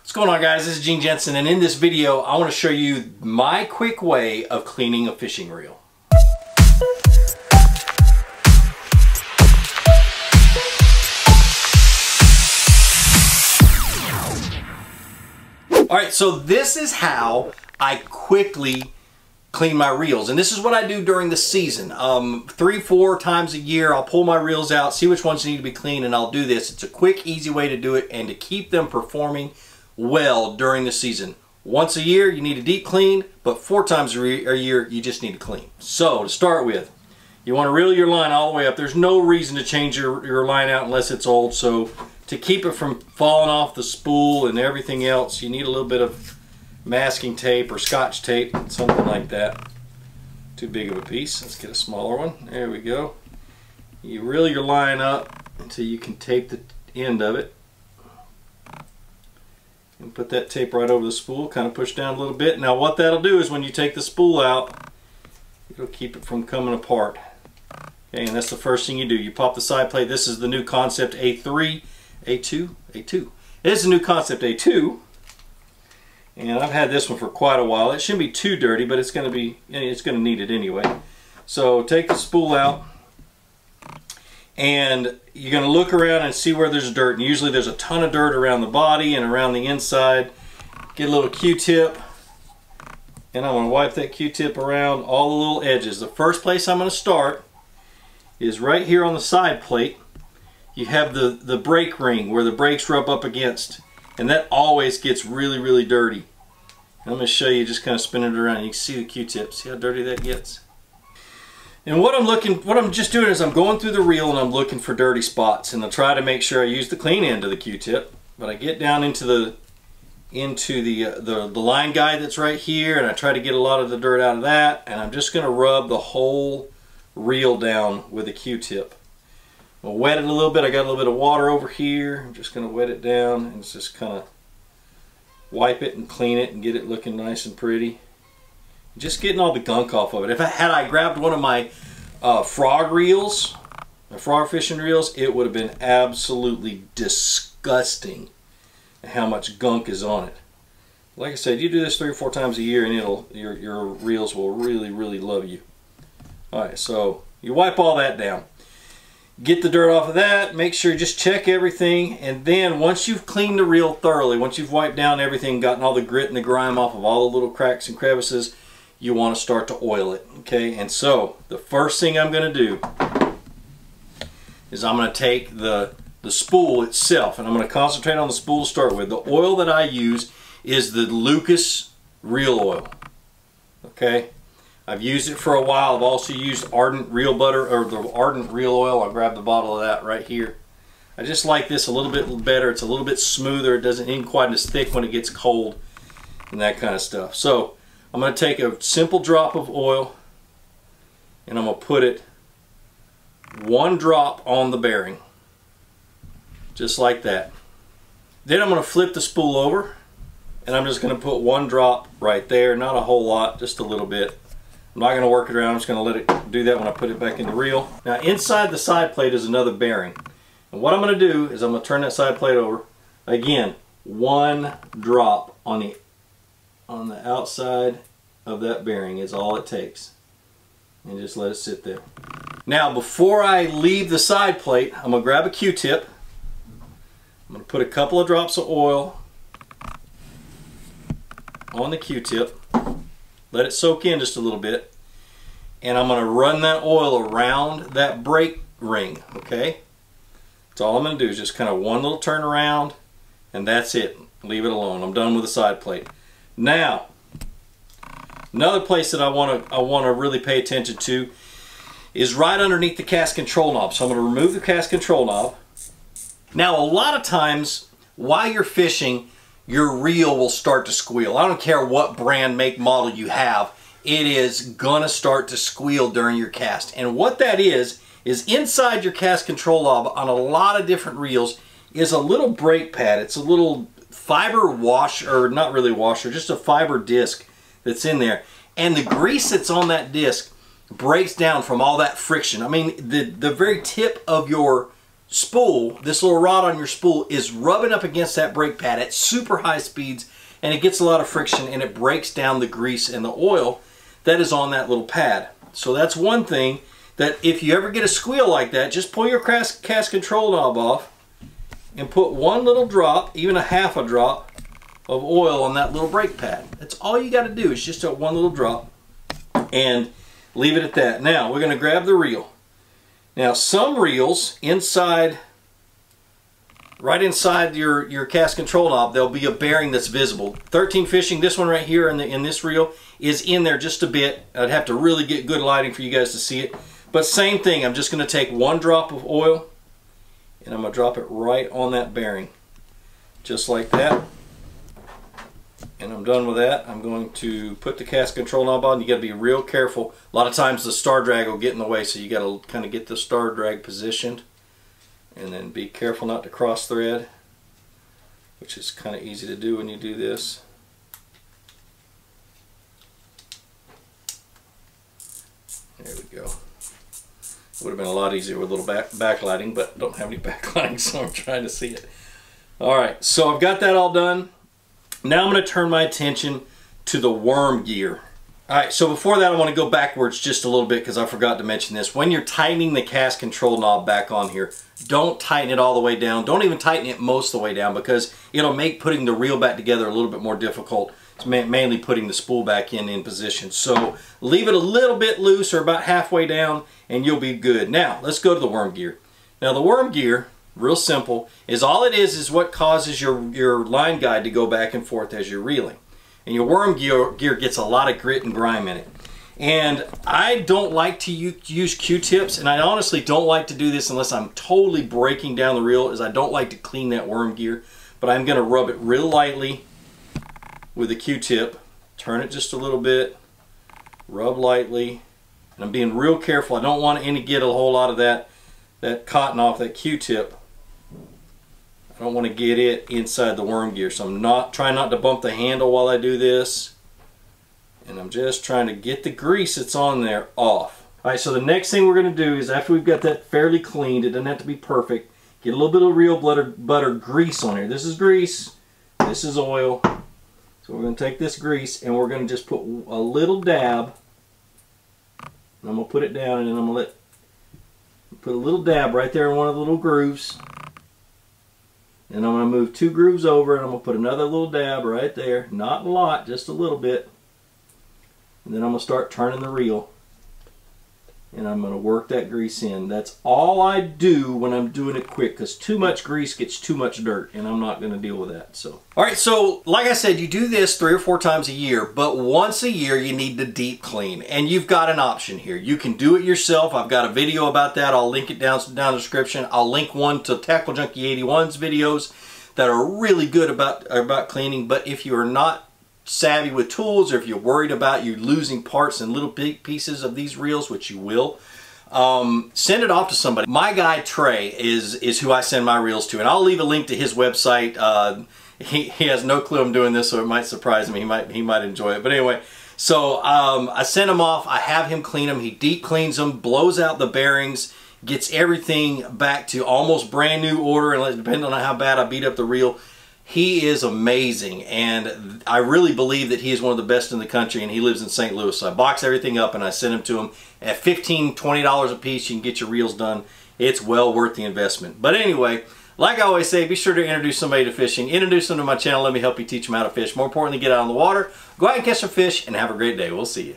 What's going on, guys? This is Gene Jensen, and in this video I want to show you my quick way of cleaning a fishing reel. Alright, so this is how I quickly clean my reels, and this is what I do during the season. 3-4 times a year I'll pull my reels out, see which ones need to be cleaned, and I'll do this. It's a quick, easy way to do it and to keep them performing well during the season. Once a year you need a deep clean, but 4 times a year you just need to clean. So to start with, you want to reel your line all the way up. There's no reason to change your line out unless it's old, so to keep it from falling off the spool and everything else, you need a little bit of masking tape or scotch tape, something like that. Too big of a piece. Let's get a smaller one. There we go. You reel your line up until you can tape the end of it. And put that tape right over the spool, kind of push down a little bit. Now what that'll do is when you take the spool out, it'll keep it from coming apart. Okay, and that's the first thing you do. You pop the side plate. This is the new Concept A3, A2. This is a new Concept A2. And I've had this one for quite a while. It shouldn't be too dirty, but it's going to need it anyway. So take the spool out, and you're going to look around and see where there's dirt. And usually there's a ton of dirt around the body and around the inside. Get a little Q-tip, and I'm going to wipe that Q-tip around all the little edges. The first place I'm going to start is right here on the side plate. You have the brake ring where the brakes rub up against. And that always gets really, really dirty. I'm going to show you, just kind of spin it around. You can see the Q-tip. See how dirty that gets? And what I'm just doing is I'm going through the reel and I'm looking for dirty spots. And I'll try to make sure I use the clean end of the Q-tip. But I get down into the line guide that's right here, and I try to get a lot of the dirt out of that. And I'm just going to rub the whole reel down with a Q-tip. I'll wet it a little bit. I got a little bit of water over here. I'm just going to wet it down and just kind of wipe it and clean it and get it looking nice and pretty. Just getting all the gunk off of it. Had I grabbed one of my frog reels, my frog fishing reels, it would have been absolutely disgusting how much gunk is on it. Like I said, you do this 3 or 4 times a year and your reels will really, really love you. Alright, so you wipe all that down. Get the dirt off of that, make sure you just check everything, and then once you've cleaned the reel thoroughly, once you've wiped down everything, gotten all the grit and the grime off of all the little cracks and crevices, you want to start to oil it. Okay, and so the first thing I'm going to do is I'm going to take the spool itself, and I'm going to concentrate on the spool to start with. The oil that I use is the Lucas reel oil. Okay, I've used it for a while. I've also used Ardent reel butter, or the Ardent reel oil. I'll grab the bottle of that right here. I just like this a little bit better. It's a little bit smoother. It doesn't ain't quite as thick when it gets cold and that kind of stuff. So I'm going to take a simple drop of oil and I'm going to put it 1 drop on the bearing. Just like that. Then I'm going to flip the spool over and I'm just going to put 1 drop right there. Not a whole lot, just a little bit. I'm not going to work it around. I'm just going to let it do that when I put it back in the reel. Now inside the side plate is another bearing. And what I'm going to do is I'm going to turn that side plate over. Again, 1 drop on the outside of that bearing is all it takes. And just let it sit there. Now before I leave the side plate, I'm going to grab a Q-tip. I'm going to put a couple of drops of oil on the Q-tip. Let it soak in just a little bit, and I'm going to run that oil around that brake ring. Okay, that's all I'm going to do is just kind of 1 little turn around, and that's it. Leave it alone. I'm done with the side plate. Now, another place that I want to really pay attention to is right underneath the cast control knob. So I'm going to remove the cast control knob. Now, a lot of times while you're fishing, your reel will start to squeal. I don't care what brand, make, model you have, it is gonna start to squeal during your cast. And what that is inside your cast control knob on a lot of different reels is a little brake pad. It's a little fiber washer, or not really washer, just a fiber disc that's in there. And the grease that's on that disc breaks down from all that friction. I mean, the very tip of your spool, this little rod on your spool, is rubbing up against that brake pad at super high speeds, and it gets a lot of friction and it breaks down the grease and the oil that is on that little pad. So that's one thing, that if you ever get a squeal like that, just pull your cast control knob off and put one little drop, even a half a drop of oil on that little brake pad. That's all you got to do, is just a one little drop, and leave it at that. Now we're going to grab the reel. Now some reels inside, right inside your cast control knob, there'll be a bearing that's visible. 13 fishing, this one right here in this reel is in there just a bit. I'd have to really get good lighting for you guys to see it. But same thing, I'm just going to take one drop of oil and I'm going to drop it right on that bearing. Just like that. And I'm done with that. I'm going to put the cast control knob on. You got to be real careful. A lot of times the star drag will get in the way, so you got to kind of get the star drag positioned. And then be careful not to cross thread, which is kind of easy to do when you do this. There we go. Would have been a lot easier with a little backlighting, but don't have any backlighting, so I'm trying to see it. Alright, so I've got that all done. Now I'm going to turn my attention to the worm gear. Alright, so before that I want to go backwards just a little bit because I forgot to mention this. When you're tightening the cast control knob back on here, don't tighten it all the way down. Don't even tighten it most of the way down, because it'll make putting the reel back together a little bit more difficult. It's mainly putting the spool back in position. So leave it a little bit loose, or about halfway down, and you'll be good. Now let's go to the worm gear. Now the worm gear, real simple, is all it is what causes your line guide to go back and forth as you're reeling. And your worm gear gets a lot of grit and grime in it. And I don't like to use Q-tips, and I honestly don't like to do this unless I'm totally breaking down the reel, as I don't like to clean that worm gear. But I'm going to rub it real lightly with a Q-tip, turn it just a little bit, rub lightly, and I'm being real careful. I don't want to get a whole lot of that cotton off that Q-tip. I don't want to get it inside the worm gear, so I'm trying not to bump the handle while I do this. And I'm just trying to get the grease that's on there off. Alright, so the next thing we're going to do is, after we've got that fairly cleaned, it doesn't have to be perfect, get a little bit of real butter grease on here. This is grease, this is oil. So we're going to take this grease and we're going to just put a little dab. And I'm going to put it down, and then I'm going to put a little dab right there in one of the little grooves. And I'm going to move 2 grooves over, and I'm going to put another little dab right there. Not a lot, just a little bit. And then I'm going to start turning the reel. And I'm going to work that grease in. That's all I do when I'm doing it quick, because too much grease gets too much dirt, and I'm not going to deal with that. So, alright, so like I said, you do this 3 or 4 times a year, but once a year you need to deep clean. And you've got an option here. You can do it yourself. I've got a video about that. I'll link it down in the description. I'll link one to Tackle Junkie 81's videos that are really good about cleaning. But if you are not savvy with tools, or if you're worried about you losing parts and little pieces of these reels, which you will, send it off to somebody. My guy Trey is who I send my reels to, and I'll leave a link to his website. He has no clue I'm doing this, so it might surprise him. He might enjoy it. But anyway, so I send him off. I have him clean them. He deep cleans them, blows out the bearings, gets everything back to almost brand new order, and depending on how bad I beat up the reel. He is amazing, and I really believe that he is one of the best in the country, and he lives in St. Louis. So I box everything up and I send him to him at $15, $20 a piece. You can get your reels done. It's well worth the investment. But anyway, like I always say, be sure to introduce somebody to fishing. Introduce them to my channel. Let me help you teach them how to fish. More importantly, get out on the water, go out and catch some fish, and have a great day. We'll see you.